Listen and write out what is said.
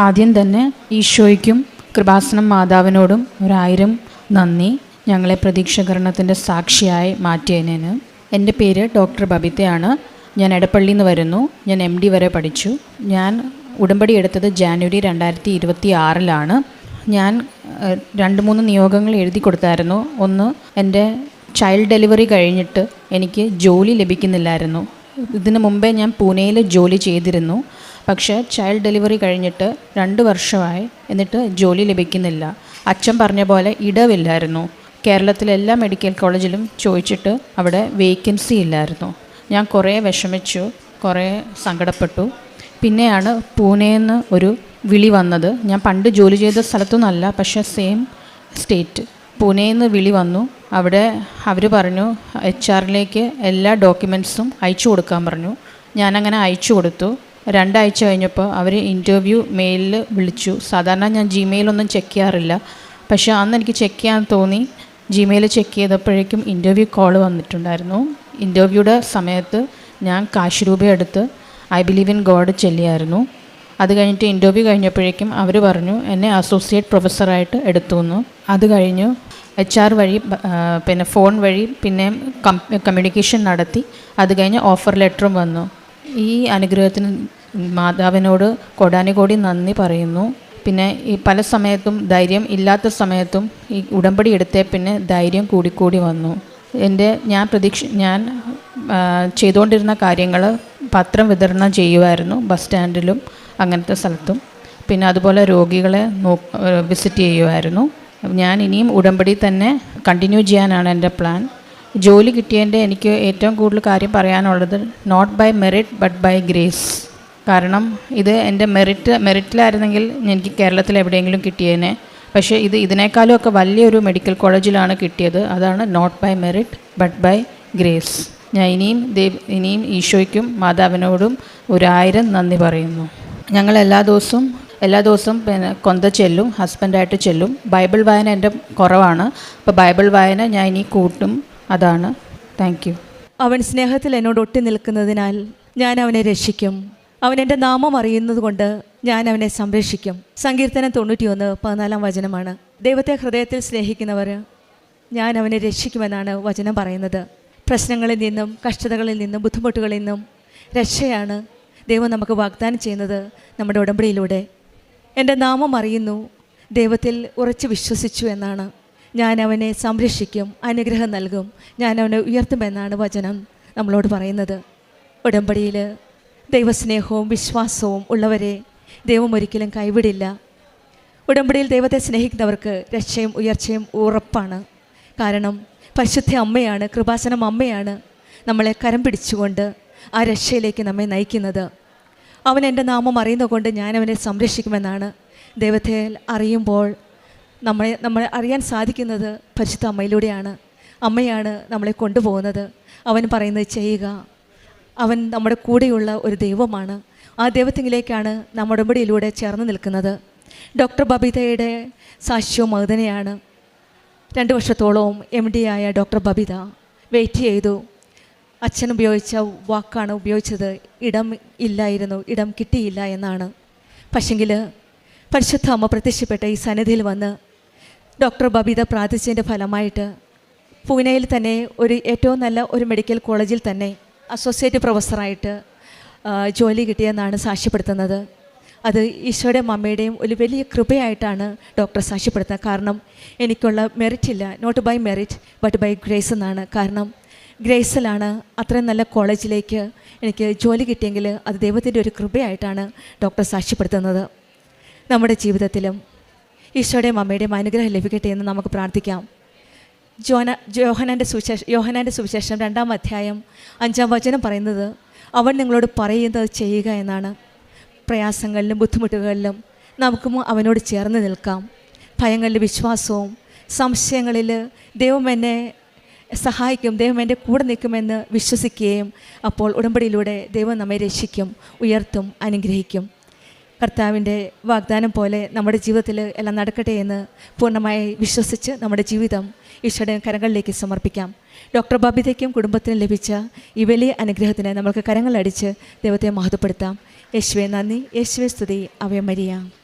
ആദ്യം തന്നെ ഈശോയ്ക്കും കൃപാസനം മാതാവിനോടും 1000 നന്ദി, ഞങ്ങളെ പ്രതീക്ഷാകരണത്തിൻ്റെ സാക്ഷിയായി മാറ്റിയതിന്. എൻ്റെ പേര് ഡോക്ടർ ബബിതയാണ്. ഞാൻ എടപ്പള്ളിയിൽ നിന്ന് വരുന്നു. ഞാൻ MD വരെ പഠിച്ചു. ഞാൻ ഉടമ്പടി എടുത്തത് ജാനുവരി 2026 ഞാൻ 2-3 നിയോഗങ്ങൾ എഴുതി കൊടുത്തായിരുന്നു. ഒന്ന്, എൻ്റെ ചൈൽഡ് ഡെലിവറി കഴിഞ്ഞിട്ട് എനിക്ക് ജോലി ലഭിക്കുന്നില്ലായിരുന്നു. ഇതിനു മുമ്പേ ഞാൻ പൂനെയിൽ ജോലി ചെയ്തിരുന്നു. പക്ഷേ ചൈൽഡ് ഡെലിവറി കഴിഞ്ഞിട്ട് 2 വർഷമായി, എന്നിട്ട് ജോലി ലഭിക്കുന്നില്ല. അച്ഛൻ പറഞ്ഞ പോലെ ഇടവില്ലായിരുന്നു. കേരളത്തിലെ എല്ലാ മെഡിക്കൽ കോളേജിലും ചോദിച്ചിട്ട് അവിടെ വേക്കൻസി ഇല്ലായിരുന്നു. ഞാൻ കുറേ വിഷമിച്ചു, കുറേ സങ്കടപ്പെട്ടു. പിന്നെയാണ് പൂനെയിൽ നിന്ന് ഒരു വിളി വന്നത്. ഞാൻ പണ്ട് ജോലി ചെയ്ത സ്ഥലത്തൊന്നുമല്ല, പക്ഷേ സെയിം സ്റ്റേറ്റ്. പൂനെയിൽ നിന്ന് വിളി വന്നു. അവിടെ അവർ പറഞ്ഞു HR എല്ലാ ഡോക്യുമെൻറ്റ്സും അയച്ചു കൊടുക്കാൻ പറഞ്ഞു. ഞാനങ്ങനെ അയച്ചു കൊടുത്തു. 2 ആഴ്ച കഴിഞ്ഞപ്പോൾ അവർ ഇൻ്റർവ്യൂ മെയിലിൽ വിളിച്ചു. സാധാരണ ഞാൻ ജിമെയിലൊന്നും ചെക്ക് ചെയ്യാറില്ല, പക്ഷേ അന്ന് എനിക്ക് ചെക്ക് ചെയ്യാൻ തോന്നി. ജിമെയിൽ ചെക്ക് ചെയ്തപ്പോഴേക്കും ഇൻ്റർവ്യൂ കോൾ വന്നിട്ടുണ്ടായിരുന്നു. ഇൻ്റർവ്യൂയുടെ സമയത്ത് ഞാൻ കാശ് രൂപ എടുത്ത് ഐ ബിലീവ് ഇൻ ഗോഡ് ചൊല്ലിയായിരുന്നു. അത് കഴിഞ്ഞിട്ട് ഇൻ്റർവ്യൂ കഴിഞ്ഞപ്പോഴേക്കും അവർ പറഞ്ഞു എന്നെ അസോസിയേറ്റ് പ്രൊഫസറായിട്ട് എടുത്തുവെന്നു. അത് കഴിഞ്ഞു HR വഴി, പിന്നെ ഫോൺ വഴി, പിന്നെ കമ്മ്യൂണിക്കേഷൻ നടത്തി. അത് കഴിഞ്ഞ് ഓഫർ ലെറ്ററും വന്നു. ഈ അനുഗ്രഹത്തിന് മാതാവിനോട് കോടാനുകോടി നന്ദി പറയുന്നു. പിന്നെ ഈ പല സമയത്തും ധൈര്യം ഇല്ലാത്ത സമയത്തും ഈ ഉടമ്പടി എടുത്തേ പിന്നെ ധൈര്യം കൂടിക്കൂടി വന്നു. ഞാൻ ചെയ്തുകൊണ്ടിരുന്ന കാര്യങ്ങൾ പത്രം വിതരണം ചെയ്യുമായിരുന്നു, ബസ് സ്റ്റാൻഡിലും അങ്ങനത്തെ സ്ഥലത്തും. പിന്നെ അതുപോലെ രോഗികളെ വിസിറ്റ് ചെയ്യുമായിരുന്നു. ഞാൻ ഇനിയും ഉടമ്പടി തന്നെ കണ്ടിന്യൂ ചെയ്യാനാണ് എൻ്റെ പ്ലാൻ. ജോലി കിട്ടിയതിൻ്റെ എനിക്ക് ഏറ്റവും കൂടുതൽ കാര്യം പറയാനുള്ളത് not by merit but by grace. കാരണം ഇത് എൻ്റെ മെറിറ്റിലായിരുന്നെങ്കിൽ എനിക്ക് കേരളത്തിൽ എവിടെയെങ്കിലും കിട്ടിയേനെ. പക്ഷേ ഇതിനേക്കാളും ഒക്കെ വലിയൊരു മെഡിക്കൽ കോളേജിലാണ് കിട്ടിയത്. അതാണ് not by merit but by grace. ഞാൻ ഇനിയും ഈശോയ്ക്കും മാതാവിനോടും 1000 നന്ദി പറയുന്നു. ഞങ്ങൾ എല്ലാ ദിവസവും പിന്നെ കൊന്ത ചെല്ലും, ഹസ്ബൻഡായിട്ട് ചെല്ലും. ബൈബിൾ വായന എൻ്റെ കുറവാണ്, അപ്പോൾ ബൈബിൾ വായന ഞാൻ ഇനി കൂട്ടും. അതാണ്. Thank you. അവൻ സ്നേഹത്തിൽ എന്നോട് ഒട്ടി നിൽക്കുന്നതിനാൽ ഞാൻ അവനെ രക്ഷിക്കും. അവൻ എൻ്റെ നാമം അറിയുന്നത് കൊണ്ട് ഞാൻ അവനെ സംരക്ഷിക്കും. സങ്കീർത്തനം 91:14 ദൈവത്തെ ഹൃദയത്തിൽ സ്നേഹിക്കുന്നവർ ഞാൻ അവനെ രക്ഷിക്കുമെന്നാണ് വചനം പറയുന്നത്. പ്രശ്നങ്ങളിൽ നിന്നും, കഷ്ടതകളിൽ നിന്നും, ബുദ്ധിമുട്ടുകളിൽ നിന്നും രക്ഷയാണ് ദൈവം നമുക്ക് വാഗ്ദാനം ചെയ്യുന്നത് നമ്മുടെ ഉടമ്പടിയിലൂടെ. എൻ്റെ നാമം അറിയുന്നു, ദൈവത്തിൽ ഉറച്ചു വിശ്വസിച്ചു എന്നാണ്. ഞാൻ അവനെ സംരക്ഷിക്കും, അനുഗ്രഹം നൽകും, ഞാൻ അവനെ ഉയർത്തുമെന്നാണ് വചനം നമ്മളോട് പറയുന്നത്. ഉടമ്പടിയിൽ ദൈവസ്നേഹവും വിശ്വാസവും ഉള്ളവരെ ദൈവം ഒരിക്കലും കൈവിടില്ല. ഉടമ്പടിയിൽ ദൈവത്തെ സ്നേഹിക്കുന്നവർക്ക് രക്ഷയും ഉയർച്ചയും ഉറപ്പാണ്. കാരണം പരിശുദ്ധ അമ്മയാണ്, കൃപാസനം അമ്മയാണ് നമ്മളെ കരം പിടിച്ചുകൊണ്ട് ആ രക്ഷയിലേക്ക് നമ്മെ നയിക്കുന്നത്. അവൻ എൻ്റെ നാമം അറിയുന്നതുകൊണ്ട് ഞാൻ അവനെ സംരക്ഷിക്കുമെന്നാണ്. ദൈവത്തെ അറിയുമ്പോൾ നമ്മളെ അറിയാൻ സാധിക്കുന്നത് പരിശുദ്ധ അമ്മയിലൂടെയാണ്. അമ്മയാണ് നമ്മളെ കൊണ്ടുപോകുന്നത്. അവൻ പറയുന്നത് ചെയ്യുക. അവൻ നമ്മുടെ കൂടെയുള്ള ഒരു ദൈവമാണ്. ആ ദൈവത്തിങ്കിലേക്കാണ് നാം ഉടമ്പടിയിലൂടെ ചേർന്ന് നിൽക്കുന്നത്. ഡോക്ടർ ബബിതയുടെ സാക്ഷ്യവും മകതനെയാണ്. 2 വർഷത്തോളവും MD ആയ ഡോക്ടർ ബബിത വെയിറ്റ് ചെയ്തു. അച്ഛൻ ഉപയോഗിച്ച വാക്കാണ് ഉപയോഗിച്ചത്, ഇടം ഇല്ലായിരുന്നു, ഇടം കിട്ടിയില്ല എന്നാണ്. പക്ഷെങ്കിൽ പരിശുദ്ധ അമ്മ പ്രത്യക്ഷപ്പെട്ട ഈ സന്നിധിയിൽ വന്ന് ഡോക്ടർ ബബിത പ്രാർത്ഥിച്ചതിൻ്റെ ഫലമായിട്ട് പൂനെയിൽ തന്നെ ഏറ്റവും നല്ല ഒരു മെഡിക്കൽ കോളേജിൽ തന്നെ അസോസിയേറ്റ് പ്രൊഫസറായിട്ട് ജോലി കിട്ടിയെന്നാണ് സാക്ഷ്യപ്പെടുത്തുന്നത്. അത് ഈശോയുടെ അമ്മയുടെയും ഒരു വലിയ കൃപയായിട്ടാണ് ഡോക്ടർ സാക്ഷ്യപ്പെടുത്തുന്നത്. കാരണം എനിക്കുള്ള മെറിറ്റ് ഇല്ല, not by merit but by grace എന്നാണ്. കാരണം ഗ്രേസിലാണ് അത്രയും നല്ല കോളേജിലേക്ക് എനിക്ക് ജോലി കിട്ടിയെങ്കിൽ അത് ദൈവത്തിൻ്റെ ഒരു കൃപയായിട്ടാണ് ഡോക്ടർ സാക്ഷ്യപ്പെടുത്തുന്നത്. നമ്മുടെ ജീവിതത്തിലും ഈശോയുടെയും അമ്മയുടെയും അനുഗ്രഹം ലഭിക്കട്ടെ എന്ന് നമുക്ക് പ്രാർത്ഥിക്കാം. യോഹന്നാൻ്റെ സുവിശേഷം 2-ാം അധ്യായം 5-ാം വചനം പറയുന്നത് അവൻ നിങ്ങളോട് പറയുന്നത് ചെയ്യുക എന്നാണ്. പ്രയാസങ്ങളിലും ബുദ്ധിമുട്ടുകളിലും നമുക്കും അവനോട് ചേർന്ന് നിൽക്കാം. ഭയങ്ങളിൽ വിശ്വാസവും, സംശയങ്ങളിൽ ദൈവം എന്നെ സഹായിക്കും, ദൈവം എൻ്റെ കൂടെ നിൽക്കുമെന്ന് വിശ്വസിക്കുകയും അപ്പോൾ ഉടമ്പടിയിലൂടെ ദൈവം നമ്മെ രക്ഷിക്കും, ഉയർത്തും, അനുഗ്രഹിക്കും. കർത്താവിൻ്റെ വാഗ്ദാനം പോലെ നമ്മുടെ ജീവിതത്തിൽ എല്ലാം നടക്കട്ടെ എന്ന് പൂർണ്ണമായി വിശ്വസിച്ച് നമ്മുടെ ജീവിതം ഈശോയുടെ കരങ്ങളിലേക്ക് സമർപ്പിക്കാം. ഡോക്ടർ ബബിതയ്ക്കും കുടുംബത്തിനും ലഭിച്ച ഈ വലിയ അനുഗ്രഹത്തിന് നമ്മൾക്ക് കരങ്ങളടിച്ച് ദൈവത്തെ മഹത്വപ്പെടുത്താം. യേശുവേ നന്ദി, യേശുവേ സ്തുതി, അവേ മരിയ.